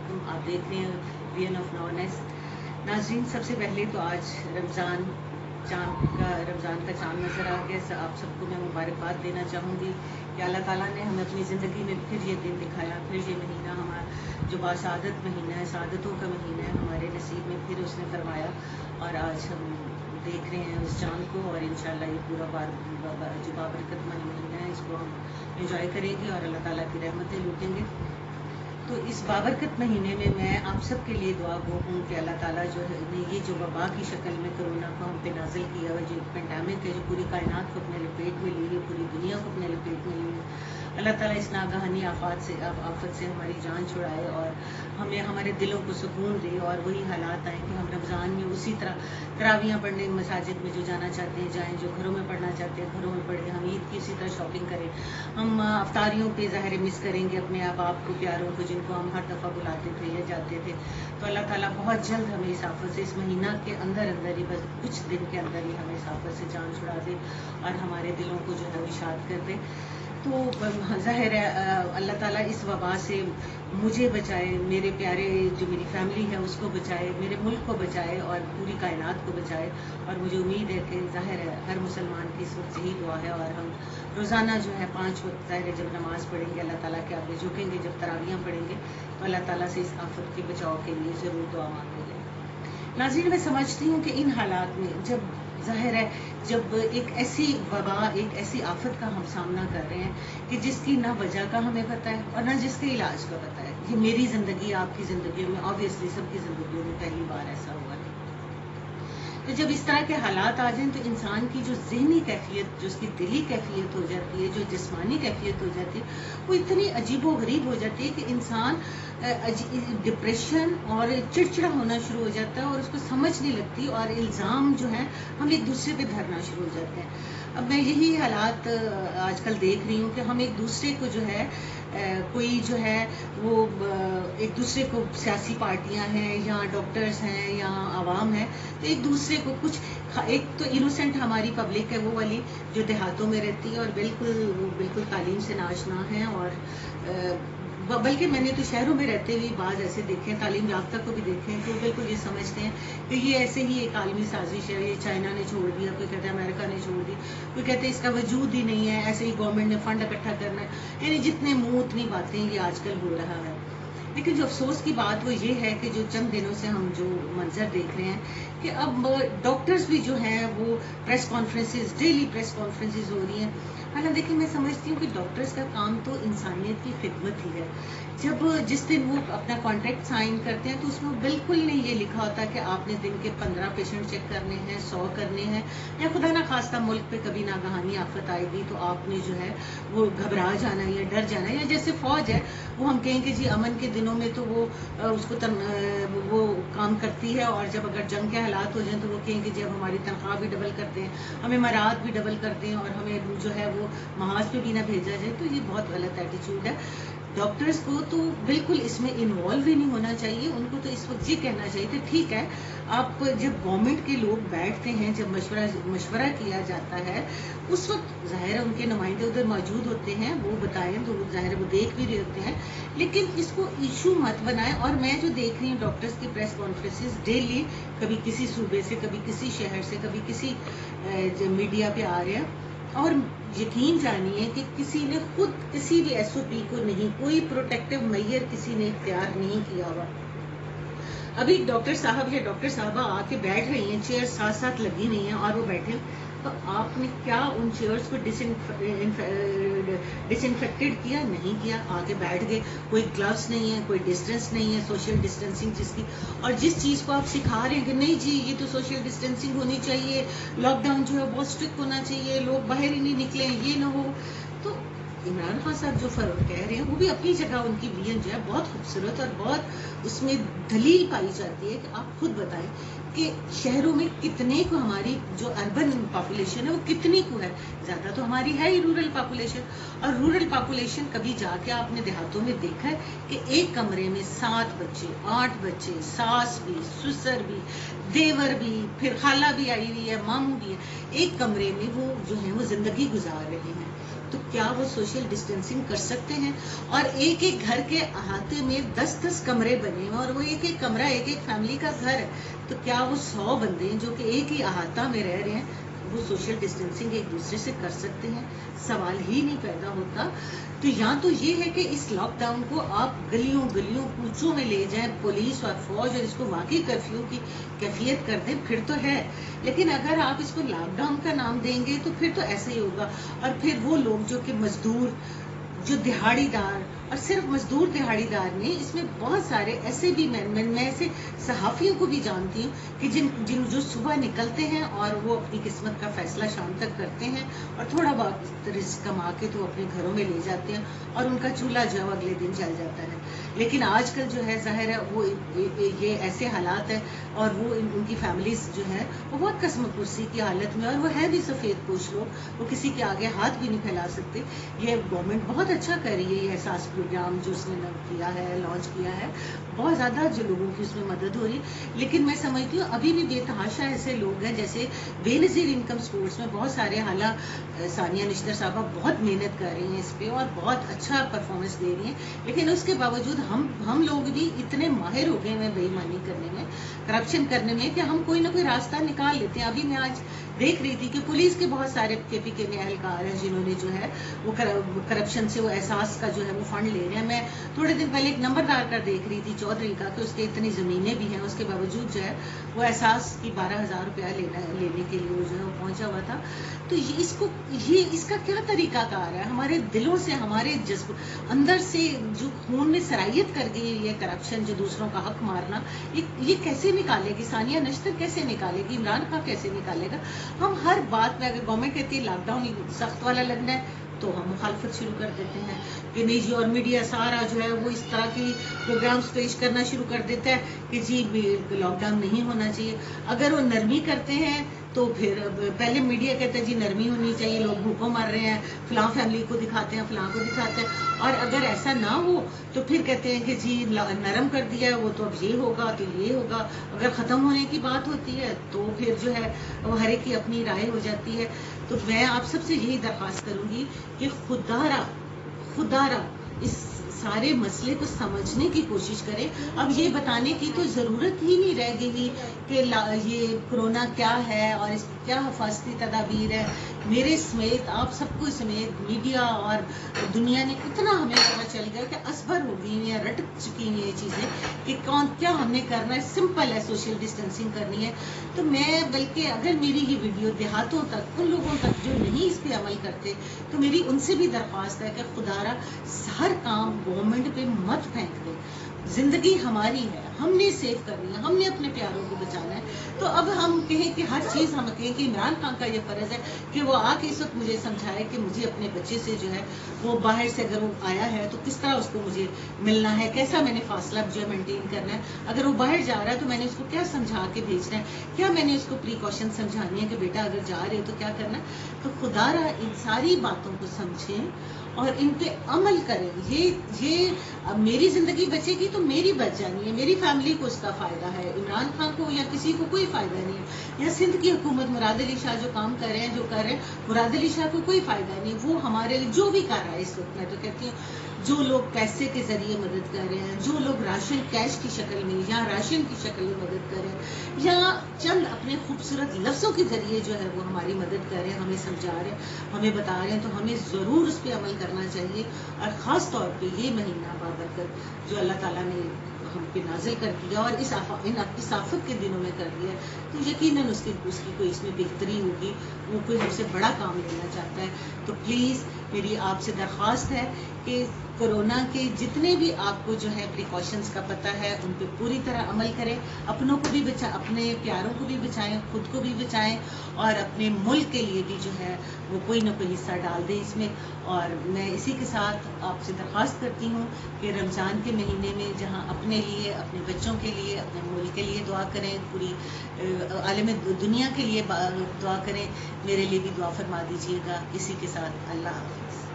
अलैकुम। आप देख रहे हैं वीएन ऑफ नॉनेस। नाज़रीन, सबसे पहले तो आज रमज़ान का चाँद नज़र आ गया। आप सबको मैं मुबारकबाद देना चाहूँगी कि अल्लाह ताला ने हमें अपनी ज़िंदगी में फिर ये दिन दिखाया, फिर ये महीना हमारा जो बासादत महीना है, सादतों का महीना है, हमारे नसीब में फिर उसने फरमाया और आज हम देख रहे हैं उस चाँद को। और इंशाल्लाह ये पूरा जो बाबरकतमंद महीना है इसको हम एंजॉय करेंगे और अल्लाह ताला की रहमतें लूटेंगे। तो इस बाबरकत महीने में मैं आप सब के लिए दुआ गो हूँ कि अल्लाह ताला जो है ने ये जो वबा की शक्ल में कोरोना को हम पे नाजिल किया हुआ, जो पेंडेमिक है, जो पूरी कायनात को अपने लपेट में लिए, पूरी दुनिया को अपने लपेट में लिए, अल्लाह ताला इस नागहानी आफत से हमारी जान छुड़ाए और हमें हमारे दिलों को सुकून दे और वही हालात आए कि हम रमज़ान में उसी तरह तरावियाँ पढ़ने मसाजिद में जो जाना चाहते हैं जाएँ, जो घरों में पढ़ना चाहते हैं घरों में पढ़ें, हम ईद की उसी तरह शॉपिंग करें, हम अफ्तारियों पे ज़ाहिर मिस करेंगे अपने आप को, प्यारों को, जिनको हम हर दफ़ा बुलाते थे या जाते थे। तो अल्लाह ताला बहुत जल्द हमें इस आफत से, इस महीना के अंदर ही, बस कुछ दिन के अंदर ही हमें इस आफत से जान छुड़ा दे और हमारे दिलों को जो है वो शाद कर दे। तो ज़ाहिर है अल्लाह ताला इस वबा से मुझे बचाए, मेरे प्यारे जो मेरी फैमिली है उसको बचाए, मेरे मुल्क को बचाए और पूरी कायनात को बचाए। और मुझे उम्मीद है कि ज़ाहिर है हर मुसलमान की इस वक्त यही दुआ है और हम रोज़ाना जो है 5 वक्त ज़ाहिर है जब नमाज़ पढ़ेंगे अल्लाह ताला के आगे झुकेंगे, जब तरावियाँ पढ़ेंगे तो अल्लाह ताला से इस आफत के बचाव के लिए ज़रूर दुआ मांगेंगे। नाज़रीन, मैं समझती हूँ कि इन हालात में जब ज़ाहिर है जब एक ऐसी वबा, एक ऐसी आफत का हम सामना कर रहे हैं कि जिसकी ना वजह का हमें पता है और ना जिसके इलाज का पता है। ये मेरी ज़िंदगी, आपकी ज़िंदगी में, ऑब्वियसली सबकी ज़िंदगी में पहली बार ऐसा हुआ है। तो जब इस तरह के हालात आ जाएं तो इंसान की जो ज़हनी कैफियत, जो उसकी दिली कैफियत हो जाती है, जो जिस्मानी कैफियत हो जाती है, वो इतनी अजीबो गरीब हो जाती है कि इंसान डिप्रेशन और चिड़चिड़ा होना शुरू हो जाता है और उसको समझ नहीं लगती और इल्ज़ाम जो है हम एक दूसरे पे धरना शुरू हो जाते हैं। अब मैं यही हालात आजकल देख रही हूँ कि हम एक दूसरे को जो है कोई जो है वो एक दूसरे को, सियासी पार्टियां हैं या डॉक्टर्स हैं या आवाम है, तो एक दूसरे को कुछ, एक तो इनोसेंट हमारी पब्लिक है वो वाली जो देहातों में रहती है और बिल्कुल तालीम से नाशना है और बल्कि मैंने तो शहरों में रहते हुए बाज़ ऐसे देखे हैं, तालीम याफ्ता को भी देखे हैं, तो बिल्कुल ये समझते हैं कि ये ऐसे ही एक आलमी साजिश है, ये चाइना ने छोड़ दिया, कोई कहता है अमेरिका ने छोड़ दी, कोई कहते हैं इसका वजूद ही नहीं है, ऐसे ही गवर्नमेंट ने फंड इकट्ठा करना है। यानी जितने मुंह उतनी बातें ये आजकल हो रहा है। लेकिन जो अफसोस की बात वो ये है कि जो चंद दिनों से हम जो मंजर देख रहे हैं कि अब डॉक्टर्स भी जो हैं वो press conferences, daily press conferences हो रही हैं। हालांकि देखिए, मैं समझती हूँ कि डॉक्टर्स का काम तो इंसानियत की खिदमत ही है। जब जिस दिन वो अपना कॉन्ट्रैक्ट साइन करते हैं तो उसमें बिल्कुल नहीं ये लिखा होता कि आपने दिन के 15 पेशेंट चेक करने हैं, 100 करने हैं, या खुदा ना खास्ता मुल्क पे कभी नागहानी आफत आएगी तो आपने जो है वो घबरा जाना या डर जाना, या जैसे फौज है वो हम कहें कि जी अमन के दिनों में तो वो वो काम करती है और जब अगर जंग के हालात हो जाएं तो वो कहें कि जब हमारी तनख्वाह भी डबल करते हैं, हमें मराद भी डबल करते हैं और हमें जो है वो महाज पे भी ना भेजा जाए। तो ये बहुत गलत एटीट्यूड है। डॉक्टर्स को तो बिल्कुल इसमें इन्वॉल्व ही नहीं होना चाहिए। उनको तो इस वक्त ये कहना चाहिए कि ठीक है, आप जब गवर्नमेंट के लोग बैठते हैं, जब मशवरा किया जाता है, उस वक्त ज़ाहिर है उनके नुमाइंदे उधर मौजूद होते हैं, वो बताएं तो ज़ाहिर है वो देख भी रहे होते हैं, लेकिन इसको इशू मत बनाएं। और मैं जो देख रही हूँ डॉक्टर्स की प्रेस कॉन्फ्रेंसेस डेली, कभी किसी सूबे से, कभी किसी शहर से, कभी किसी मीडिया पे आ रहे हैं, और यकीन जानिए कि किसी ने खुद किसी भी एसओपी को नहीं, कोई प्रोटेक्टिव मेजर किसी ने इख्तियार नहीं किया हुआ। अभी डॉक्टर साहब या डॉक्टर साहबा आके बैठ रही हैं, चेयर साथ साथ लगी नहीं है और वो बैठे, तो आपने क्या उन चेयर्स को डिसइंफेक्टेड किया? नहीं किया, आके बैठ गए। कोई ग्लव्स नहीं है, कोई डिस्टेंस नहीं है, सोशल डिस्टेंसिंग जिसकी, और जिस चीज़ को आप सिखा रहे हैं कि नहीं जी ये तो सोशल डिस्टेंसिंग होनी चाहिए, लॉकडाउन जो है बहुत स्ट्रिक्ट होना चाहिए, लोग बाहर ही नहीं निकले, ये ना हो। तो इमरान खान साहब जो फर्क कह रहे हैं वो भी अपनी जगह, उनकी विजन जो है बहुत खूबसूरत और बहुत उसमें दलील पाई जाती है कि आप खुद बताएं कि शहरों में कितने को, हमारी जो अर्बन पॉपुलेशन है वो कितनी को है, ज़्यादा तो हमारी है ही रूरल पॉपुलेशन। और रूरल पॉपुलेशन कभी जाके आपने देहातों में देखा है कि एक कमरे में 7 बच्चे, 8 बच्चे, सास भी, ससुर भी, देवर भी, फिर खाला भी आई हुई है, मामू भी है, एक कमरे में वो जो है वो जिंदगी गुजार रहे हैं। تو کیا وہ سوشل ڈسٹینسنگ کر سکتے ہیں؟ اور ایک ایک گھر کے احاطے میں 10-10 کمرے بنے ہیں اور وہ ایک ایک کمرہ ایک ایک فیملی کا گھر ہے، تو کیا وہ 100 بندے ہیں جو کہ ایک ہی احاطہ میں رہ رہے ہیں وہ سوشل ڈسٹینسنگ ایک دوسرے سے کر سکتے ہیں؟ سوال ہی نہیں پیدا ہوتا. تو یا تو یہ ہے کہ اس لاک ڈاؤن کو آپ گلیوں گلیوں کوچوں میں لے جائیں، پولیس اور فوج، اور اس کو واقعی کرفیو کی کیفیت کر دیں، پھر تو ہے. لیکن اگر آپ اس کو لاک ڈاؤن کا نام دیں گے تو پھر تو ایسا ہی ہوگا. اور پھر وہ لوگ جو کہ مزدور، جو دہاڑی دار، اور صرف مزدور دہاڑی دار نہیں، اس میں بہت سارے ایسے بھی میں ایسے صحافیوں کو بھی جانتی ہوں کہ جن جو صبح نکلتے ہیں اور وہ اپنی قسمت کا فیصلہ شام تک کرتے ہیں اور تھوڑا بہت رزق کما کے تو اپنے گھروں میں لے جاتے ہیں اور ان کا چولہا جو اگلے دن چل جاتا ہے. لیکن آج کل جو ہے ظاہر ہے وہ یہ ایسے حالات ہیں اور وہ ان کی فیملیز جو ہے وہ بہت قسم پرسی کی حالت میں، اور وہ ہے بھی سفید پوش لوگ، وہ کسی کے آگے ہاتھ بھی نہیں پھیلا سکتے. یہ گورنمنٹ بہت اچھا کر رہی ہے، یہ احساس پروگرام جو اس نے کیا ہے، لانچ کیا ہے، بہت زیادہ جو لوگوں کی اس میں مدد ہو رہی. لیکن میں سمجھتی ہوں ابھی بھی بے تحاشا ایسے لوگ ہیں، جیسے بے نظیر انکم سپورٹس میں بہت سارے، حالانکہ ثانیہ نشتر صاحبہ بہت محنت کر رہی ہیں اس پہ اور بہت اچھا پرفارمنس دے رہی ہیں، لیکن اس کے باوجود ہم لوگ بھی اتنے ماہر ہو گئے ہیں بے ایمانی کرنے میں، کرپشن کرنے میں، کہ ہم کوئی نہ کوئی راستہ نکال لیتے ہیں. ابھی میں آج دیکھ رہی تھی کہ پولیس کے بہت سارے کے پی میں اہلکار ہیں جنہوں نے جو ہے وہ کرپشن سے، وہ احساس کا جو ہے وہ فنڈ لے رہے ہیں. میں تھوڑے دن پہلے ایک نمبردار کا دیکھ رہی تھی، چودھری کا، کہ اس کے اتنی زمینیں بھی ہیں، اس کے باوجود جو ہے وہ احساس کی 12,000 روپیہ لینے کے لیے جو ہے وہ پہنچا ہوا تھا. تو اس کا کیا طریقہ کار ہے؟ ہمارے دلوں سے، ہمارے جذب اندر سے جو خون میں سرائیت کر گئی یہ کرپشن، جو دوسروں کا حق مارنا، یہ کیسے نکالے گی ثانیہ نشتر؟ کیسے نکالے گی عمران خان؟ کیسے نکالے گا؟ ہم ہر بات میں، اگر گورنمنٹ کہتی ہے لاک ڈاؤن سخت والا لگنا ہے تو ہم مخالفت شروع کر دیتے ہیں کہ نہیں جی، اور میڈیا سارا جو ہے وہ اس طرح کی پروگرامز پیش کرنا شروع کر دیتا ہے کہ جی لاک ڈاؤن نہیں ہونا چاہیے. اگر وہ نرمی کرتے ہیں تو پھر پہلے میڈیا کہتا ہے جی نرمی ہونی چاہیے، لوگ بھوکوں مر رہے ہیں، فلاں فیملی کو دکھاتے ہیں، فلاں کو دکھاتے ہیں. اور اگر ایسا نہ ہو تو پھر کہتے ہیں کہ جی نرم کر دیا وہ تو اب یہ ہوگا تو یہ ہوگا. اگر ختم ہونے کی بات ہوتی ہے تو پھر جو ہے وہ ہر ایک کی اپنی رائے ہو جاتی ہے. تو میں آپ سب سے یہی درخواست کروں گی کہ خدا را اس سارے مسئلے کو سمجھنے کی کوشش کریں. اب یہ بتانے کی تو ضرورت ہی نہیں رہ گئی کہ یہ کرونا کیا ہے اور اس کی کیا حفاظتی تدابیر ہے. میرے سمیت، آپ سب کو سمیت، میڈیا اور دنیا نے اتنا ہمیں پتہ چل گیا کہ اسبر ہو گئی ہیں، رٹ چکی ہیں یہ چیزیں کہ کیا ہم نے کرنا ہے. سمپل ہے، سوشل ڈسٹینسنگ کرنی ہے. تو میں بلکہ اگر میری یہ ویڈیو دیہاتوں تک، ان لوگوں تک جو نہیں اس پہ عمل کرتے، تو میری ان سے بھی درخواست ہے کہ خدا را ہر کام گورنمنٹ پہ مت پھینک دے. زندگی ہماری ہے، ہم نے سیو کرنی ہے، ہم نے اپنے پیاروں کو بچانا ہے. تو اب ہم کہیں کہ ہر چیز ہم کہیں کہ عمران خان کا یہ فرض ہے کہ وہ آ کے اس وقت مجھے سمجھائے کہ مجھے اپنے بچے سے جو ہے وہ باہر سے اگر وہ آیا ہے تو کس طرح اس کو مجھے ملنا ہے، کیسا میں نے فاصلہ جو ہے مینٹین کرنا ہے. اگر وہ باہر جا رہا ہے تو میں نے اس کو کیا سمجھا کے بھیجنا ہے، کیا میں نے اس کو پریکاشن سمجھانی ہے کہ بیٹا اگر جا رہے ہو تو کیا کرنا ہے. تو خدا را ان ساری باتوں کو سمجھیں اور ان پہ عمل کریں. یہ میری زندگی بچے گی تو میری بچ جانی ہے، میری فیملی کو اس کا فائدہ ہے، عمران خان کو یا کسی کو کوئی فائدہ نہیں ہے. یا سندھ کی حکومت، مراد علی شاہ جو کام کر رہے ہیں، جو کر رہے ہیں، مراد علی شاہ کو کوئی فائدہ نہیں. وہ ہمارے لیے جو بھی کر رہا ہے اس وقت، میں تو کہتی ہوں جو لوگ پیسے کے ذریعے مدد کر رہے ہیں، جو لوگ راشن کیش کی شکل میں یا راشن کی شکل میں مدد کر رہے ہیں، یا چند اپنے خوبصورت لفظوں کے ذریعے جو ہے وہ ہماری مدد کر رہے ہیں، ہمیں سمجھا رہے ہیں، ہمیں بتا رہے ہیں، تو ہمیں ضرور اس پہ عمل کرنا چاہیے. اور خاص طور پہ یہ مہینہ بابرکت جو اللہ تعالیٰ نے ہم پہ نازل کر دیا اور اس آفت کے دنوں میں کر دیا، تو یقیناً اس کی کوئی اس میں بہتری ہوگی. وہ کوئی ہم سے بڑا کام لینا چاہتا ہے. تو پلیز میری آپ سے درخواست ہے کہ کرونا کے جتنے بھی آپ کو جو ہے پریکاشنز کا پتہ ہے ان پہ پوری طرح عمل کریں. اپنوں کو بھی اپنے پیاروں کو بھی بچائیں، خود کو بھی بچائیں، اور اپنے ملک کے لیے بھی جو ہے وہ کوئی نہ کوئی حصہ ڈال دیں اس میں. اور میں اسی کے ساتھ آپ سے درخواست کرتی ہوں کہ رمضان کے مہینے میں جہاں اپنے لیے، اپنے بچوں کے لیے، اپنے ملک کے لیے دعا کریں، پوری عالم دنیا کے لیے دعا کریں. میرے لیے بھی دعا فرما دیجیے گا. اسی کے ساتھ اللہ حافظ.